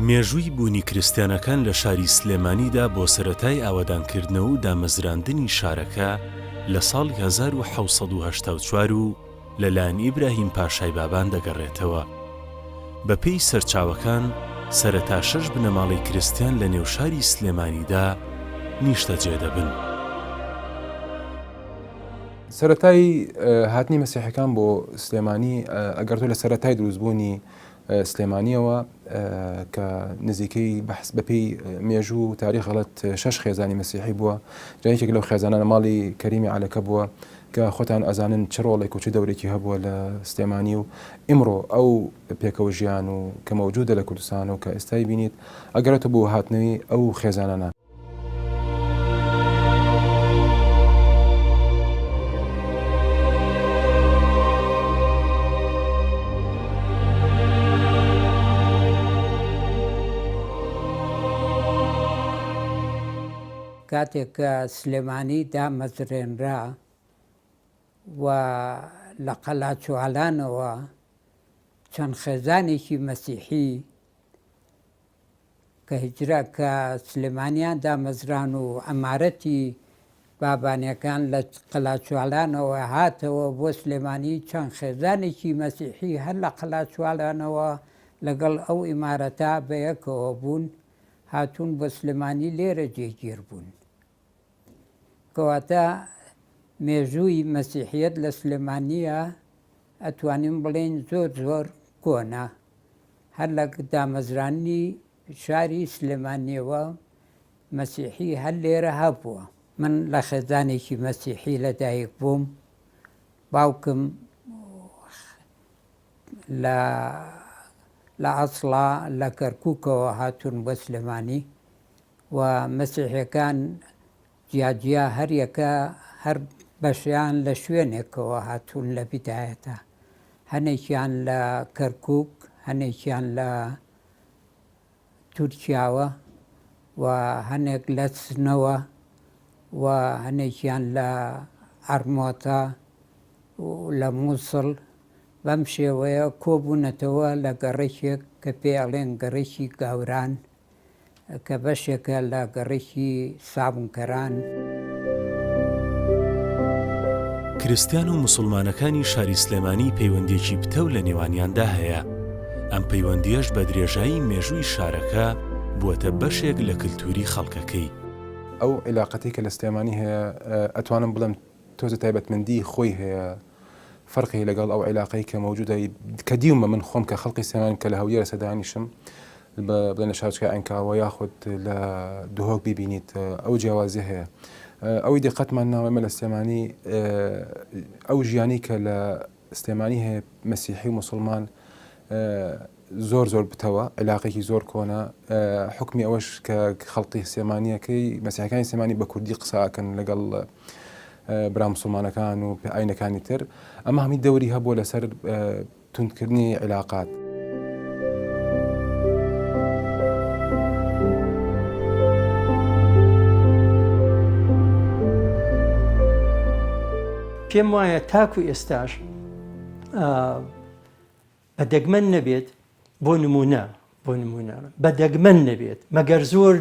مێژووی بوونی کریستیانەکان لە شاری سلێمانیدا بۆ سەرەتای ئاوەدانکردنەوە و دامەزراندنی شارەکە لە ساڵی 1784 و لەلایەن ئیبراهیم پاشای بابان دەگەڕێتەوە. بەپێی سەرچاوەکان سەرەتا 6 بنەماڵەی کریستیان لە نێو شاری سلێمانیدا نیشتەجێ دەبن. سەرەتای هاتنی مەسیحەکان بۆ سلێمانی ئەگەر تۆ لە سەرەتای دروستبوونی سلێمانیەوە کە نزیکەی بەحس بەپێی مێژوو تاریخ غەڵەت 6 خێزانی مەسیحی بووە. جایەکێک لەو خێزانانە ماڵی کەریمی عەلەکە بووە کە خۆتان ئەزانن چ ڕۆڵێک و چ دەورێکی هەبووە لە سلێمانی و ئیمڕۆ ئەو پێکەوە ژیان و کە مەوجودە لە کوردستان و کە ئێستای بینیت ئەگەرێتە بۆ هاتنەوەی ئەو خێزانانە. کاتێک کە سلێمانی دامەزرێنرا و لە قەلاچوالانەوە چەند خێزانێکی مەسیحی کە هیجرە کە سلێمانیان دامەزران و ئەمارەتی بابانیەکان لە قەلاچوالانەوە هاتەوە بۆ سلێمانی، چەند خێزانێکی مەسیحی هەر لە قەلاچوالانەوە لەگەڵ ئەو ئیمارەتە بەیەکەوە بوون، هاتوون بۆ سلێمانی لێرە جێگیر بوون. کەواتە مێژووی مەسیحیەت لە سلێمانیە ئەتوانین بڵێن زۆر کۆنا، هەر لە دامەزرانی شاری سلێمانیەوە مەسیحی هەر لێرە هەبووە. من لە خێزانێکی مەسیحی لەدایک بووم، باوکم لە ئەسڵا لە کەرکووکەوە هاتوون بۆ سلێمانی و مەسیحیەکان جیاجیا هەریەکە هەر بەشیان لە شوێنێکەوە هاتوون لە بیدایەتە، هەنێکیان لە کەرکووک، هەنێکیان لە تورکیاوە و هەنێک لە چنەوە و هەنێکیان لە ئەرمۆتە و لە مووسڵ. بەم شێوەیە کۆبوونەتەوە لە گەڕێکێک کە پێ ئەڵێن گەڕێکی گاوران کە بەشێکە لە گەڕێکی سابونکەران. کریستیان و موسڵمانەکانی شاری سلێمانی پەیوەندێکی پتە و لە نێوانیاندا هەیە. ئەم پەیوەندیەش بە درێژایی مێژووی شارەکە بووەتە بەشێک لە کلتوری خەڵکەکەی. ئەو عیلاقەتی کە لە سلێمانی هەیە ئەتوانم بڵێم تۆزە تایبەتمەندی خۆی هەیە، فەرقی لەگەڵ ئەو عیلاقەی کە مەوجودە کە دیومە من خۆم کە خەڵقی سلێمانی کە لە هەولێرە سەدانیشم بڵێن لە شارچکە ئەنکاوە یاخود لە دهۆک ببینیت ئەو جیاوازی هەیە. ئەوەی دقەتمان ناوەمە لە سلێمانی ئەو ژیانی کە لە سلێمانی هەیە مەسیحی و موسڵمان زۆر بتەوە، عیلاقێکی زۆر کۆنا. حکمی ئەوەش کە خەڵقی سلێمانیەکەی مەسیحەکانی سلێمانی بە کوردی قساکەن لەگەڵ برا موسڵمانەکان و ئاینەکانی تر، ئەمە هەمی دەوری هەبووە لەسەر توندکردنی عیلاقات. پێم وایە تاکو ئێستاش بەدەگمەن نەبێت بۆ نمونە بەدەگمەن نەبێت مەگەر زۆر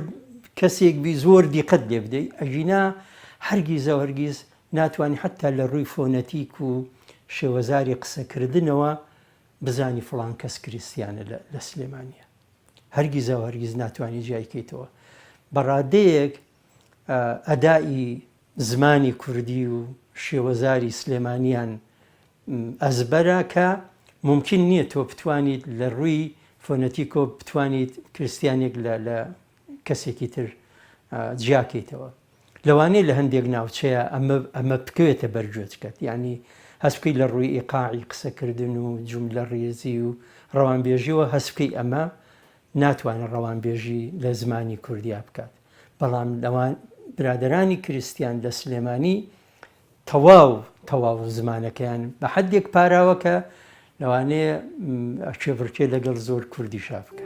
کەسێک بی زۆر دیقەت لێ بدەیت ئەژینا هەرگیز ناتوانانی حتا لە ڕووی فۆنەتیک و شێوەزاری قسەکردنەوە بزانی فڵان کەس کریستیانە لە سلێمانیە، هەرگیز ناتوانانی جیایکەیتەوە. بەڕادەیەک ئەدای زمانی کوردی و شێوەزاری سلێمانیان ئەزبەرە کە ممکن نییە تۆ بتوانیت لە ڕووی فۆنەتیکۆ بتوانیت کریستیانێک لە کەسێکی تر جیاکەیتەوە. لەوانەیە لە هەندێک ناوچەیە ئەمە بکەوێتە بەرگوێچکەت، یعنی هەست بکەی لە ڕووی ئیقاعی قسەکردن و جوملە ڕێزی و ڕەوانبێژیەوە هەست بکەی ئەمە ناتوانێت ڕەوانبێژی لە زمانی کوردیا بکات. بەڵام لەوان برادەرانی کریستیان لە سلێمانی تەواو زمانەکەیان بە حەدێک پاراوە کە لەوانەیە چێبڕکێ لەگەڵ زۆر کوردی شافکە.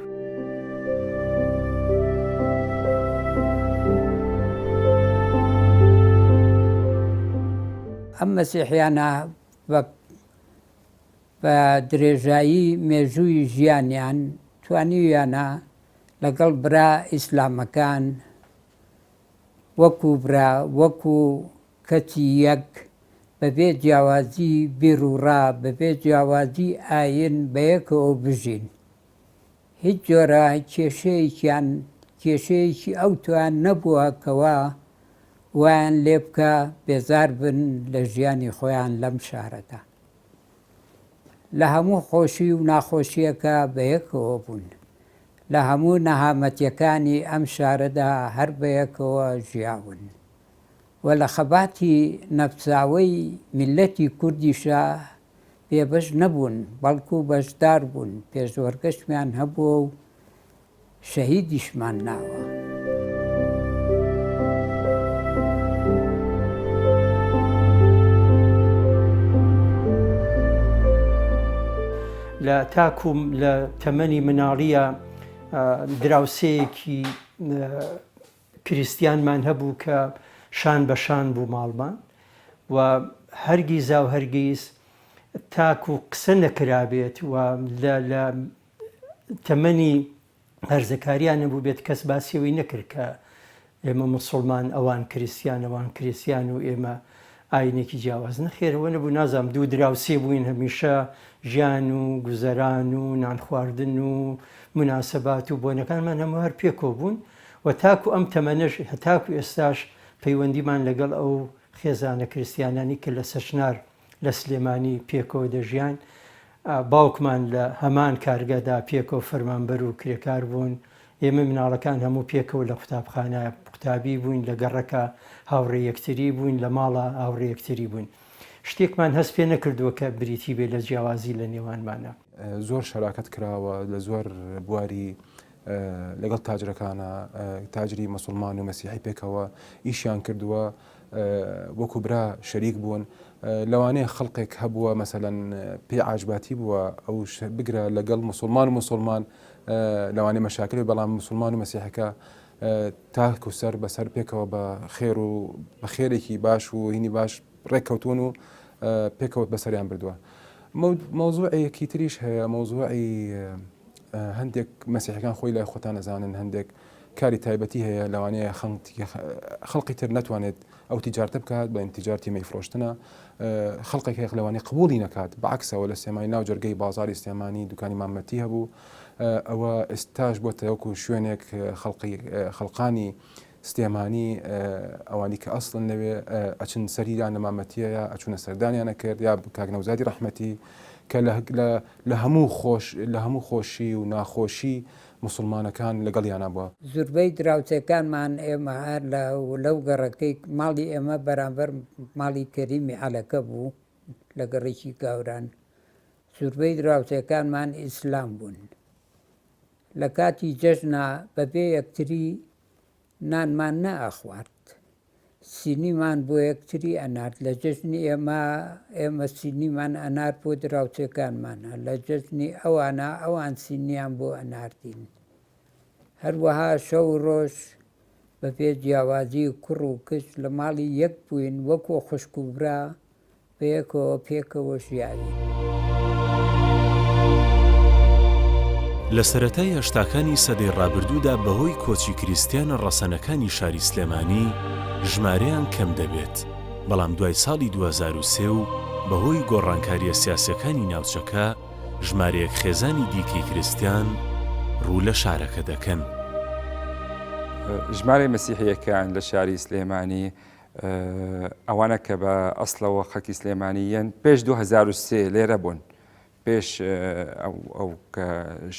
ئەم مەسیحیانە بە درێژایی مێژووی ژیانیان توانیویانە لەگەڵ برا ئیسلامەکان وەکو برا وەکو کەچی یەک بەبێ جیاوازی بیرروڕا بەبێ جیاوازی ئاین بەیەکەوە بژین. هیچ جۆرە کێشەیەکی ئەو توان نەبووە کەوا وایان لێ بکە بێزار بن لە ژیانی خۆیان لەم شارەدا. لە هەموو خۆشی و ناخۆشیەکە بەیەکەوە بوون. لە هەموو نەهامەتیەکانی ئەم شارەدا هەر بەیەکەوە ژیاون. و لە خەباتی نەفساوەی میلەتی کوردیشە پێبەش نەبوون، بەڵکو بەشدار بوون، پێشوەرگەشتیان هەبووە و شەهیدیشمان ناوە. لە تاکوم لە تەمەنی مناڵیە دراوسەیەکی کریسیانمان هەبوو کە شان بە شان بوو ماڵمان و هەرگیزا و هەرگیز تاکو قسە نەکرابێت و لە تەمەنی هەرزەکاریان نەبوو بێت کەس باسیەوەی نەکرد کە ئێمە موسڵمان ئەوان کریسیان ئەوان کریسیان و ئێمە ئاینێکی جیاواز نەخێرەوە نەبوو. نازام دوو دراوسێ بووین هەمیشە ژیان و گوزەران و نان خواردن و مناسەبات و بۆنەکانمان هەموو هەر پێکۆ بوون و تاکو ئەم تەمەنەش هەتاکو ئێستاش پەیوەندیمان لەگەڵ ئەو خێزانە کریسیانانی کە لە سەچنار لە سلێمانی پێکەوە دەژیان. باوکمان لە هەمان کارگەدا پێکەوە فەرمانبەر و کرێکار بوون. ئێمە مناڵەکان هەموو پێکەوە لە قوتابخانە قوتابی بووین، لە گەڕەکە هاوڕێ یەکتری بووین، لە ماڵە هاوڕێ یەکتری بووین. شتێکمان هەست پێ نەکردووە کە بریتی بێ لە جیاوازی لە نێوانمانە. زۆر شەراکەت کراوە لە زۆر بواری لەگەڵ تاجرەکانە، تاجری مسلمان و مەسیحی پێکەوە ئیشیان کردووە، وەکو برا شەریک بوون. لەوانەیە خەڵقێک هەبووە مەسەلەن پێ عاجباتی بووە ئەو بگرە لەگەڵ مسلمان لەوانەیە مەشاکل، بەڵام مسلمان و مەسیحەکە تاک و سەر بەسەر پێکەوە بە خێر و بە خێرێکی باش و هینی باش ڕێککەوتون و پێکەوت بەسەریان بردووە. مەوزوعەیەکی تریش هەیە، مەوزوعی هەندێک مەسیحەکان خۆی لای خۆتان نەزانن، هەندێک کاری تایبەتی هەیە لەوانەیە خەڵقی تر نەتوانێت ئەو تیجارتە بکات بە تیجارتی مەیفرۆشتنە، خەڵقێک هەیە لەوانەیە قبولی نەکات. بەعکسەوە لە سلێمانی ناو جەرگەی بازاری سلێمانی دوکانی مامەتی هەبوو، ئەوە ئێستاش بۆتە وەکو شوێنێک خەڵقانی سلێمانی ئەوانی کە ئەسڵن لەوێ ئەچن سەریان لە مامەتیەیە ئەچونە سەردانیانە کرد، یا کاک نەوزادی ڕەحمەتی کە لە هەموو خۆشی و ناخۆشی مسلمانەکان لەگەڵیانە بووە. زوربەی دراوسەکانمان ئێمە هەر لەو گەڕەکەی ماڵی ئێمە بەرامبەر ماڵی کەریمی عەلەکە بوو لە گەڕێکی گاوران. زوربەی دراوسەکانمان ئیسلام بوون. لە کاتی جەژنە بەبێ یەکتری نانمان نەئەخوارد، سینیمان بۆ یەکتری ئەنارد. لە جەژنی ئێمە سینیمان ئەنارد بۆ دراوسەکانمانە، لە جەژنی ئەوانە ئەوان سینیان بۆ ئەناردین. هەروەها شەو ڕۆژ بەبێ جیاوازی کوڕ و کچ لە ماڵی یەک بووین، وەکو خوشک و برا بەیەکەوە پێکەوە ژیاوی. لە سەرەتای هەشتاکانی سەدەی ڕابردوودا بەهۆی کۆچی کریستیانە ڕەسەنەکانی شاری سلێمانی ژمارەیان کەم دەبێت، بەڵام دوای ساڵی 2003 و بەهۆی گۆڕانکاریە سیاسەکانی ناوچەکە ژمارەیەک خێزانی دیکەی کریستیان ڕوو لە شارەکە دەکەن. ژمارە مەسیحیەکان لە شاری سلێمانی ئەوانە کە بە ئەسڵەوە خەڵکی سلێمانیەن پێش 2003 لێرە بوون، پێش ئەو کە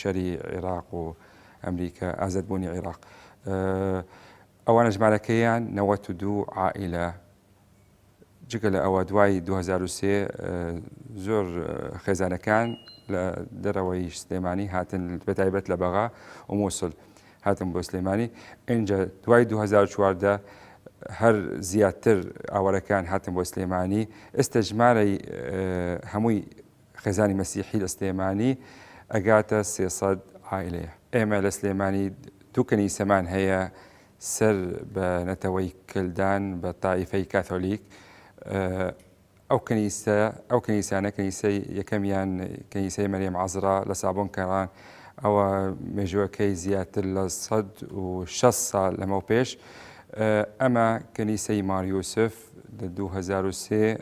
شەری عێراق و ئەمریکا ئازادبوونی عێراق. ئەوانە ژمارەکەیان 92 عائیلە. جگە لە ئەوە دوای 2003 زۆر خێزانەکان لە دەرەوەی سلێمانی هاتن، بەتایبەت لە بەغا و مووسڵ هاتن بۆ سلێمانی. اینجا دوای 2014 هەر زیاتر ئاوارەکان هاتن بۆ سلێمانی. ئێستا ژمارەی هەمووی خێزانی مەسیحی لە سلێمانی ئەگاتە 300 عائیلەیە. ئێمە لە سلێمانی دوو کەنیسەمان هەیە، سەر بە نەتەوەی کلدان بە تایفەی کاتۆلیک. ئەو کەنیسانە کەنیسەی یەکەمیان کەنیسەی مەریەم عەزرا لە سابۆن کەڕان، ئەوە مێژوەکەی زیاتر لە 106 ساڵ لەمە پێش ئەمە کەنیسەی ماریۆسف لە 2003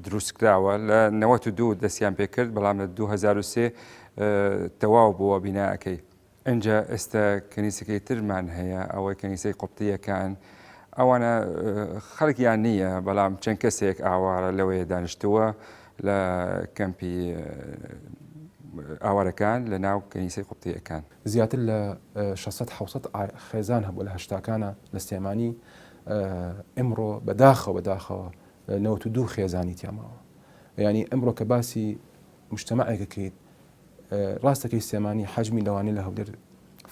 دروستکراوە لە 92 دەستیان پێکرد بەڵام لە 2003 تەواو بووە بیناەکەی. ئەنجا ئێستا کەنیسەکەی ترمان هەیە ئەوەی کەنیسەی قوبتیەکان ئەوانە خەڵکیان نییە بەڵام چەند کەسێک ئاوارە لەوەیە دانیشتووە لە کەمپی ئاوارەکان لە ناو کەنیسەی قوبتیەکان. زیاتر لە 600 خێزان هەبوو لە هەشتاکانە لە سلێمانی ئەمڕۆ بەداخەوە 92 خێزانی تیاماوە. یعنی ئەمڕۆ کە باسی مجتەمەعێکەکەیت ڕاستەکەی سلێمانی حەجمی لەوانەیە لە هەولێر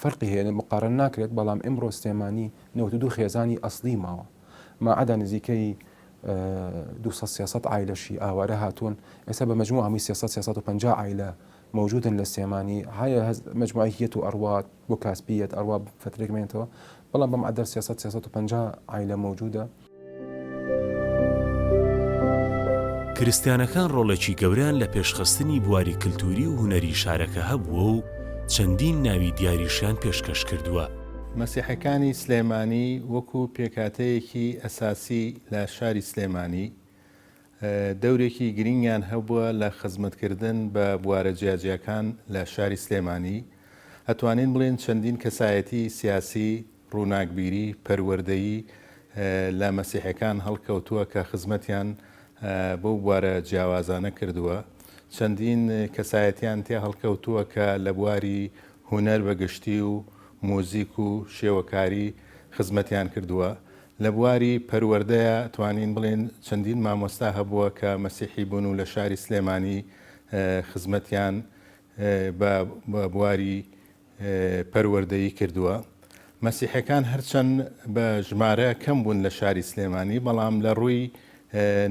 فەرقی هەیە مقارن ناکرێت بەڵام ئەمڕۆ سلێمانی 92 خێزانی ئەسڵی ماوە ماعەدا نزیکەی 200 عایلەشی ئاوارە هاتوون ئێستا بە مجموع هەمووی 350 عایلە موجودن لە سلێمانی هەیە مجموعەیەت و ئەڕوات بۆ کاسبیەت ئەڕوا فترێک مێنێتەوە بەڵام بەم عەدەد 350 عایلە موجودە. کریستیانەکان ڕۆڵێکی گەوریان لە پێشخستنی بواری کللتوری و هوەری شارەکە هەبووە و چەندین ناوی دیاریشیان پێشکەش کردووە. مەسیحەکانی سلێمانی وەکو پێکاتەیەکی ئەساسی لە شاری سلێمانی دەورێکی گرنگیان هەبووە لە خزمەتکردن بە بوارە جیاجیەکان لە شاری سلێمانی. ئەتوانین بڵێن چەندین کەسایەتی سیاسی ڕووناکبیری پەروەردەیی لە مەسیحەکان هەڵکەوتووە کە خزمەتیان بۆ بوارە جیاوازانە کردووە. چەندین کەسایەتیان تێ هەڵکەوتووە کە لە بواری هونەر بەگشتی و مۆزیک و شێوەکاری خزمەتیان کردووە. لە بواری پەروەردەیە توانین بڵێن چەندین مامۆستا هەبووە کە مەسیحی بوون و لە شاری سلێمانی خزمەتیان بە بواری پەروەردەیی کردووە. مەسیحەکان هەرچەند بە ژمارە کەم بوون لە شاری سلێمانی بەڵام لە ڕووی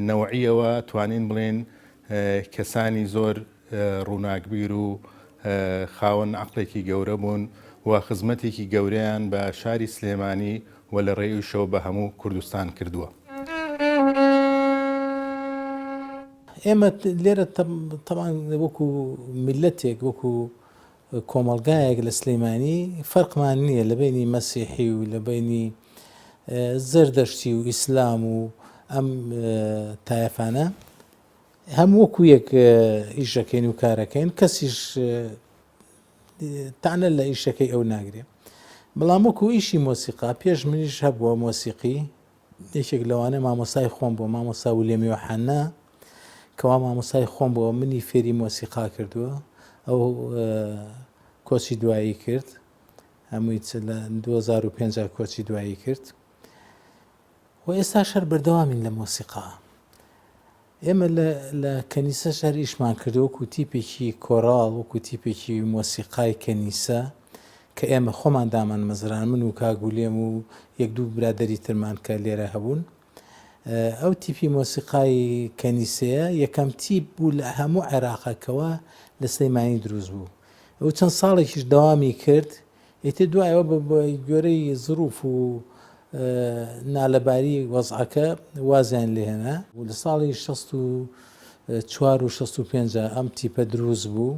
نەوعیەوە توانین بڵێن کەسانی زۆر ڕووناکبیر و خاوەن عەقڵێکی گەورە بوون و خزمەتێکی گەورەیان بە شاری سلێمانی و لە ڕێوشەوە بە هەموو کوردستان کردووە. ئێمە لێرە تەمان وەکو میلەتێک وەکو کۆمەڵگایەک لە سلێمانی فەرقمان نییە لە بینی مەسیحی و لە بینی زەردەشتی و ئیسلام و ئەم تایەفانە هەموو وەکو یەک ئیشەکەین و کارەکەین کەسیش تانە لە ئیشەکەی ئەو ناگرێ. بەڵام وەکو ئیشی مۆسیقا پێش منیش هەبووە مۆسیقی یەکێک لەوانە مامۆسای خۆم بۆ مامۆستا ویلیەم یۆحەنا کەوا مامۆسای خۆم بۆ منی فێری مۆسیقا کردووە ئەو کۆچی دوایی کرد هەمووی لە 2005 کۆچی دوایی کرد و ئێستا شەر بەردەوامین لە مۆسیقا. ئێمە لە کەنیسە شەر ئیشمان کردو وەکو تیپێکی کۆڕاڵ وەکو تیپێکی مۆسیقای کەنیسە کە ئێمە خۆمان دامان مەزران من و کاگولێم و یەک دوو برادەری ترمان کە لێرە هەبوون. ئەو تیپی مۆسیقای کەنیسەیە یەکەم تیپ بوو لە هەموو عێراقەکەوە لە سلێمانی دروست بوو. ئەو چەند ساڵێکیش دەوامی کرد ئێتێ دوایەوە بە گوێرەی زروف و نالەباری وەزعەکە وازیان لێهێنا و لە ساڵی 64 و 65 ئەم تیپە دروست بوو.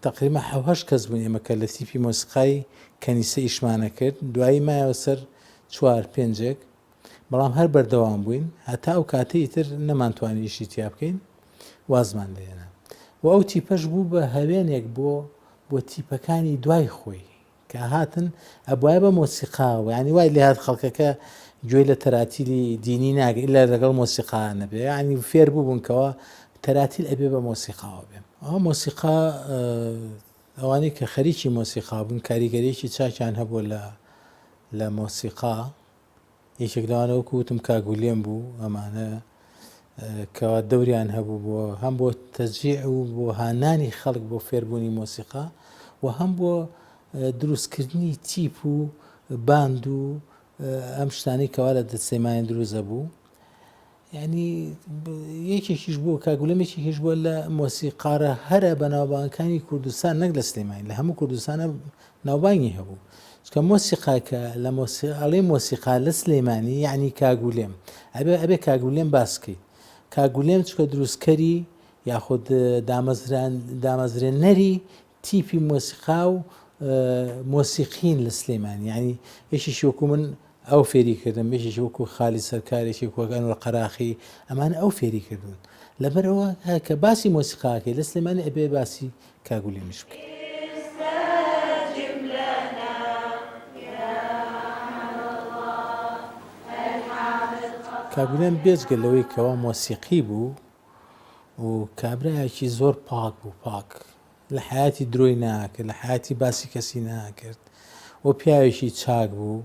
تقریبا 7 کەس بوون ئێمە کە لە تیپی مۆسیقای کەنیسە ئیشمانە کرد دوایی مایەوە سەر 4-5 بەڵام هەر بەردەوام بووین هەتا ئەو کاتەی تر نەمانتوانی ئیشی تیا بکەین وازمان لێنا و ئەو تیپەش بوو بە هەوێنێک بۆ تیپەکانی دوای خۆی کە هاتن ئەبوایە بە مۆسیقاوە ینی وای لێ هات خەڵکەکە گوێی لە تەراتیلی دینی ناگە ئیلا لەگەڵ مۆسیقا نەبێ ینی فێر بووبوونکەوە تەراتیل ئەبێ بە مۆسیقاوە بێم. ئەو مۆسیقا ئەوانەی کە خەریکی مۆسیقا بوون کاریگەریەکی چاکیان هەبوو لە مۆسیقا یەکێک لەوانە وەکو وتم کاگولێم بوو ئەمانە کەوا دەوریان هەبوو بۆ هەم بۆ تەجیع و بۆ هانانی خەڵک بۆ فێربوونی مۆسیقا و هەم بۆ دروستکردنی تیپ و باند و ئەم شتانەی کەوا لە دەسلێمانی دروستە بوو. یعنی یەکێکیش بوو کاگولەمێکێکیش بووە لە مۆسیقارە هەرە بە ناوبانگەکانی کوردستان نەک لە سلێمانی لە هەموو کوردستانە ناوبانگی هەبوو چکە مۆسیقاکە لە ئەڵێ مۆسیقا لە سلێمانی یعنی کاگولێم ئەبێ کاگولێم باسکەیت کاگولێم چکە دروستکەری یاخود دامەزرێنەری تیپی مۆسیقا و مۆسیقین لە سلێمانی ینی یەکیشی وەکو من ئەو فێری کردم بێژی وەکو خالی سەرکارێکی وەکەن لە قەراخی ئەمان ئەو فێری کردوون لەبەرەوە کە باسی مۆسیقاکەی لە سلێمانی ئەبێ باسی کاگولی مش بکە. کابرایان بێجگە لەوەی کەەوە مۆسیقی بوو و کابرایەکی زۆر پاک بوو پاک لە حیاتی درۆی ناکرد لە حیاتی باسی کەسی ناکرد و پیاوێکی چاک بوو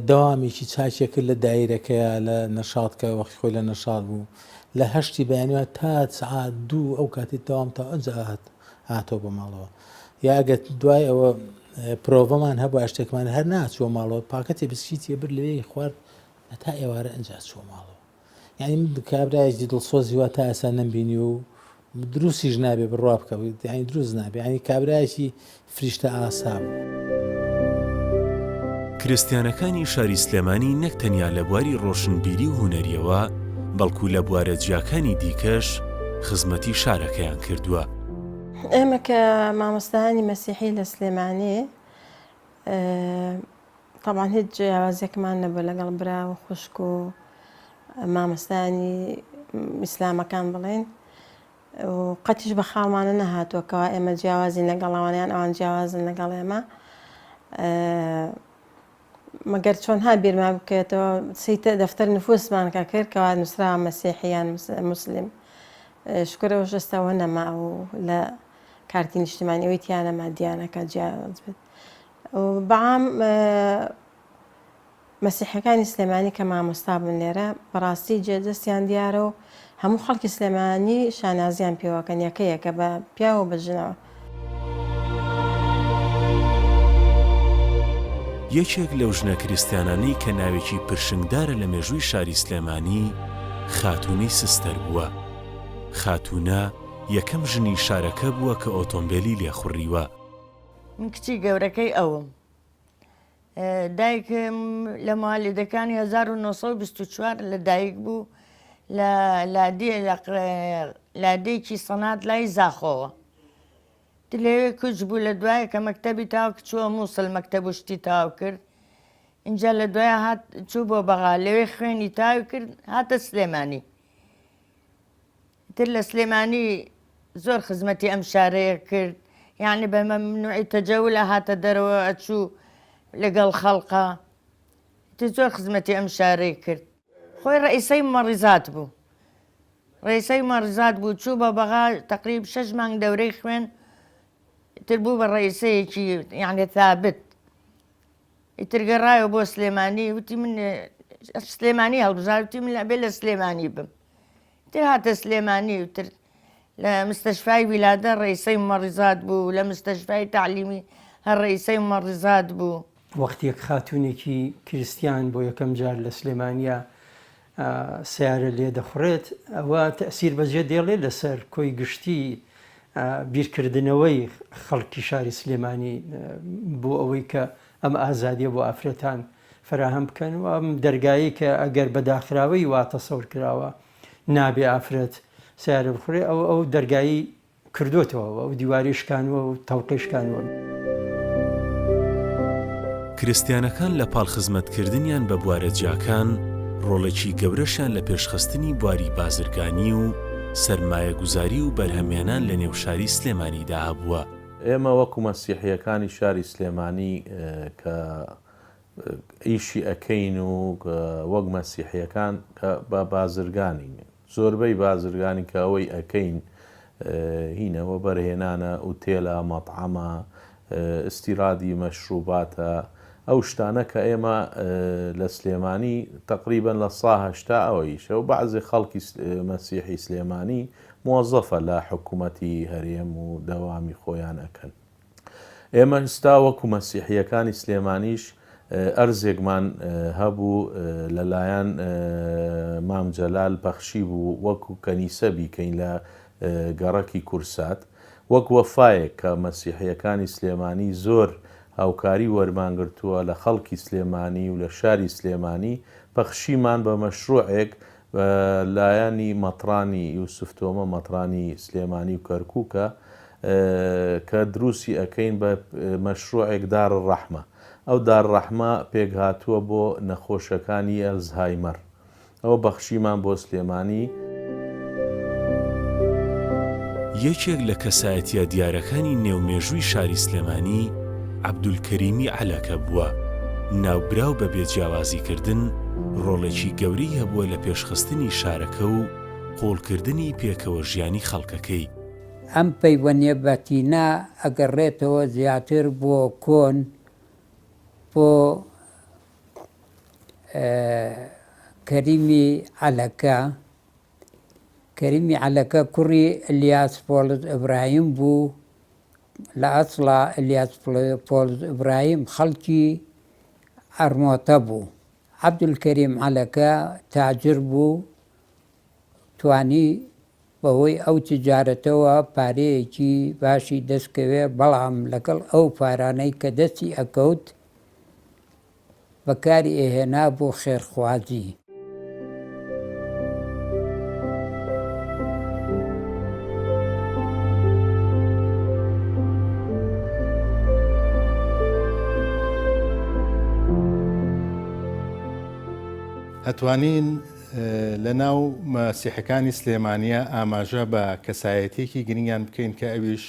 دەوامیکی چاکێ کرد لە دایرەکەیە لە نەشادکە وەختی خۆی لە نەشاد بوو لە هەشتی بەیانیوە تا سعات دوو ئەو کاتی دەوام تا ئەنج هاتۆ بە ماڵەوە یاگە دوای ئەوە پرۆڤەمان هەبوو شتێکمان هەر ناچوە ماڵەوە پاکەتی بسکیتی بر لەوەی خوارد تا ئێوارە ئەنج چوە ماڵەوە یعنی کابرایەکی دڵسۆزی وا تا ئێستا نەمبینی و دروستیش نابێ بڕوا بکە ینی دروست نابێ ینی کابرایەکی فریشتە ئاسا بوو. کریستیانەکانی شاری سلێمانی نەک تەنیا لە بواری ڕۆشنبیری و هونەریەوە بەڵکو لە بوارە جیاکانی دیکەش خزمەتی شارەکەیان کردووە. ئێمە کە مامۆستایانی مەسیحی لە سلێمانی طبعاً هیچ جیاوازێکمان نەبوو لەگەڵ برا و خوشک و مامۆستایانی ئیسلامەکان بڵێن و قەتیش بە خاڵمانە نەهاتووە کەوا ئێمە جیاوازی لەگەڵەوانیان ئەوان جیاوازن لەگەڵ ئێمە مەگەر چۆنها بیرمان بکێتەوە سیتە دەفتەر نفوسمان کە کرد کەوا نووسرا مەسیحیان مسلم شکرەوە ژەستەوە نەما و لە کارتی نیشتیمانیەوەی تیانەما دیانەکە جیاواز بێت و بەعام مەسیحەکانی سلێمانی کە مامۆستا بن لێرە بەڕاستی جێدەستیان دیارە و هەموو خەڵکی سلێمانی شانازیان پێوەکەن یەکەیەکە بە پیاوە بەژنەوە. یەکێک لەو ژنە کریستیانانەی کە ناوێکی پرشنگدارە لە مێژووی شاری سلێمانی خاتونەی سستەر بووە. خاتونە یەکەم ژنی شارەکە بووە کە ئۆتۆمبیلی لێخوڕیوە. من کچی گەورەکەی ئەوم دایکم لە مالیدەکانی 1924 لە دایک بوو لە لادەیەکی سەنات لای زاخۆوە لەوێ کوچ بوو لە دوایە کە مەکتەبی تاو چووە مووسڵ مەکتەب و شتی تاو کرد اینجا لە دوایە هات چوو بۆ بەغا لەوێ خوێنی تاوی کرد هاتە سلێمانی تر لە سلێمانی زۆر خزمەتی ئەم شارەیە کرد یعنی بە مەمنوعی تەجەولە هاتە دەرەوە ئەچوو لەگەڵ خەڵقا زۆر خزمەتی ئەم شارەی کرد خۆی ڕئیسەی مەڕیزات بوو ڕئیسەی مەڕیزات بوو چوو بە بەغا تقریب 6 مانگ دەورەی خوێن تر بوو بە ڕئیسەیەکی یعنی ثابت ئیتر گەڕایەوە بۆ سلێمانی وتی من سلێمانی هەڵبژار وتی من لەبێ لە سلێمانی بم تر هاتە سلێمانی وتر لە مستەشفای ویلادە ڕئیسەی مەڕیزات بوو لە مستەشفای تعلیمی هەر ڕئیسەی مەڕیزات بوو. وەختێک خاتونێکی کریسیان بۆ یەکەم جار لە سلێمانیا سیارە لێ دەخڕێت ئەوە تەسیر بەجێ دێڵێ لەسەر کۆی گشتی بیرکردنەوەی خەڵکی شاری سلێمانی بۆ ئەوەی کە ئەم ئازادیە بۆ ئافرەتان فراهەم بکەن و ئەم دەرگایی کە ئەگەر بەداخراوەی واتە سەور کراوە نابێ ئافرەت سیارە بخورێ ئەو دەرگایی کردوتەوە و دیواریشکانوە و تەوقیشکانوە. کریستیانەکان لە پاڵخزمەتکردنیان بە بوارە جیاکان ڕۆڵێکی گەورەشیان لە پێشخستنی بواری بازرگانی و سەرمایە گوزاری و بەرهەمێنان لە نێوشاری سلێمانیدا هەبووە. ئێمە وەکو مەسیحیەکانی شاری سلێمانی کە ئیشی ئەەکەین و وەک مەسیحیەکان کە بە بازرگانی زۆربەی بازرگانی کە ئەوەی ئەەکەین هینەوە بەرهێنانە ئوتێلە مەطعەمە ئستیرادی مەشروباتە ئەو شتانە کە ئێمە لە سلێمانی تقریبن لە ساهشتا ئەوەیشە و بەعزی خەڵکی مەسیحی سلێمانی موظفە لە حکوومەتی هەرێم و دەوامی خۆیان ئەەکەن. ئێمە ئستا وەکو مەسیحیەکانی سلێمانیش ئەرزێکمان هەبوو لەلایەن مام جەلال بەخشی بوو وەکو کەنیسە بیکەین لە گەڕەکی کورسات وەک وەفایەک کە مەسیحیەکانی سلێمانی زۆر هاوکاری وەرمانگرتووە لە خەڵکی سلێمانی و لە شاری سلێمانی بەخشیمان بە مەشروعێک لایەنی مەترانی یوسف تۆمە مەترانی سلێمانی و کەرکووکە کە دروستی ئەەکەین بە مەشروعێک دار ڕەحمە. ئەو دار ڕەحمە پێک هاتووە بۆ نەخۆشەکانی ئەلزهایمەر. ئەوە بەخشیمان بۆ سلێمانی. یەکێک لە کەسایەتیە دیارەکانی نێومێژووی شاری سلێمانی عەبدولکەریمی عەلەکە بووە. ناوبراو بە بێجیاوازیکردن ڕۆڵێکی گەورەی هەبووە لە پێشخستنی شارەکە و قۆڵکردنی پێکەوە ژیانی خەڵکەکەی. ئەم پەیوەندیە بەتینە ئەگەڕێتەوە زیاتر بۆ کۆن بۆ کەریمی عەلەکە. کەریمی عەلەکە کوڕی ئیلیاس پۆڵز ئیبراهیم بوو. لە ئەسڵا ئیلیاس پۆڵز ئیبراهیم خەڵکی ئەرمۆتە بوو. عەبدولکەریم عەلەکە تاجر بوو، توانی بەهۆی ئەو تجارەتەوە پارەیەکی باشی دەستکەوێ، بەڵام لەگەڵ ئەو پارانەی کە دەستی ئەکەوت بەکاری ئێهێنا بۆ خێرخوازی. ئەتوانین لە ناو مەسیحەکانی سلێمانیە ئاماژە بە کەسایەتێکی گرنگیان بکەین کە ئەویش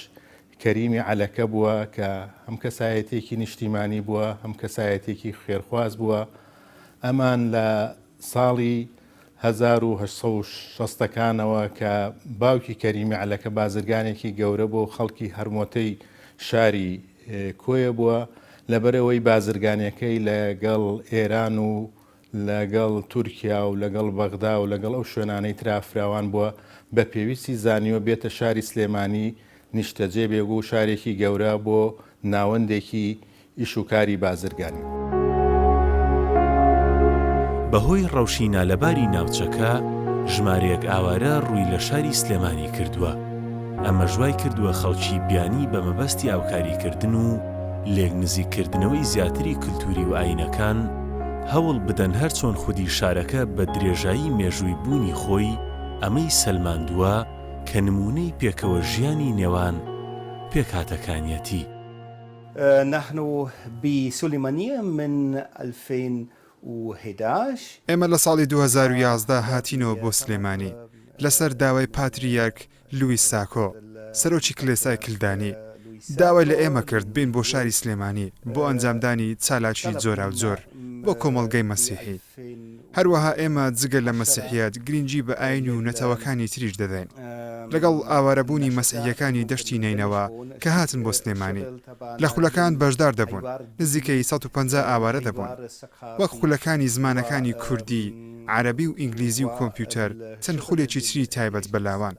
کەریمی عەلەکە بووە کە هەم کەسایەتێکی نیشتیمانی بووە، هەم کەسایەتێکی خێرخواز بووە. ئەمان لە ساڵی 1860ەکانەوە کە باوکی کەریمی عەلەکە بازرگانێکی گەورە بۆ خەڵکی هەرمۆتەی شاری کۆیە بووە، لەبەرەوەی بازرگانیەکەی لەگەڵ ئێران و لەگەڵ تورکیا و لەگەڵ بەغدا و لەگەڵ ئەو شوێنانەی ترافراوان بووە، بە پێویستی زانیوە بێتە شاری سلێمانی نیشتەجێ بێگو و شارێکی گەورە بۆ ناوەندێکی ئیشوکاری بازرگانی. بەهۆی ڕەوشینە لەباری ناوچەکە ژمارەیەک ئاوارە ڕووی لە شاری سلێمانی کردووە. ئەمە ژوای کردووە خەڵکی بیانی بە مەبەستی ئاوکاریکردن و لێک نزیککردنەوەی زیاتری کللتوری و ئاینەکان هەوڵ بدەن هەر چۆن خودی شارەکە بە درێژایی مێژووی بوونی خۆی ئەمەی سەلماندووە کە نمونەی پێکەوە ژیانی نێوان پێکهاتەکانیەتی. نحن بسليمانية من 2011. ئێمە لە ساڵی 2011 هاتینەوە بۆ سلێمانی لەسەر داوای پاتریارک لویس ساکۆ، سەرۆکی کلێسای کلدانی. داوای لە ئێمە کرد بین بۆ شاری سلێمانی بۆ ئەنجامدانی چالاکی جۆرا و جۆر بۆ کۆمەڵگەی مەسیحی. هەروەها ئێمە جگە لە مەسیحیەت گرنگی بە ئاین و نەتەوەکانی تریش دەدەین. لەگەڵ ئاوارەبوونی مەسیحیەکانی دەشتی نینەوە کە هاتن بۆ سلێمانی. لە خولەکان بەشدار دەبوون، نزیکەی 150 ئاوارە دەبوون، وەک خولەکانی زمانەکانی کوردی، عەرەبی و ئینگلیزی و کۆمپیوتەر، چەند خولێکی تری تایبەت بەلاوان.